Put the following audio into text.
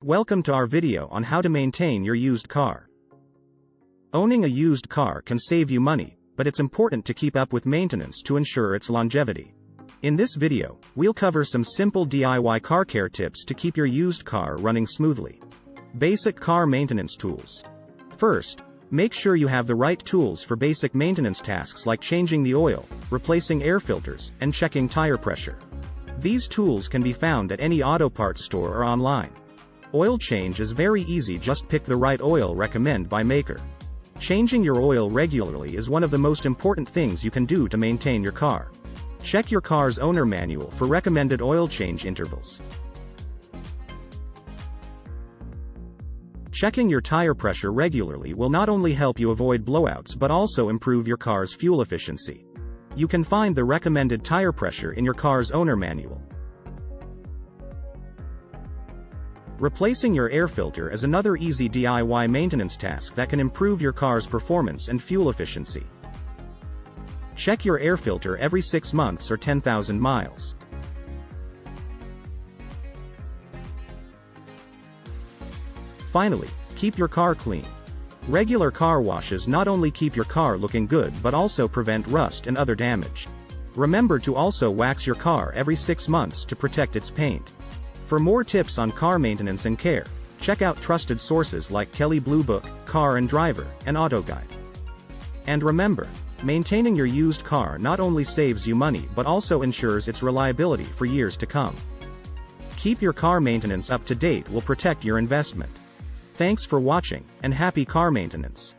Welcome to our video on how to maintain your used car. Owning a used car can save you money, but it's important to keep up with maintenance to ensure its longevity. In this video, we'll cover some simple DIY car care tips to keep your used car running smoothly. Basic car maintenance tools. First, make sure you have the right tools for basic maintenance tasks like changing the oil, replacing air filters, and checking tire pressure. These tools can be found at any auto parts store or online. Oil change is very easy, just pick the right oil recommended by maker. Changing your oil regularly is one of the most important things you can do to maintain your car. Check your car's owner manual for recommended oil change intervals. Checking your tire pressure regularly will not only help you avoid blowouts but also improve your car's fuel efficiency. You can find the recommended tire pressure in your car's owner manual. Replacing your air filter is another easy DIY maintenance task that can improve your car's performance and fuel efficiency. Check your air filter every 6 months or 10,000 miles. Finally, keep your car clean. Regular car washes not only keep your car looking good but also prevent rust and other damage. Remember to also wax your car every 6 months to protect its paint. For more tips on car maintenance and care, check out trusted sources like Kelley Blue Book, Car and Driver, and AutoGuide. And remember, maintaining your used car not only saves you money but also ensures its reliability for years to come. Keep your car maintenance up to date will protect your investment. Thanks for watching, and happy car maintenance.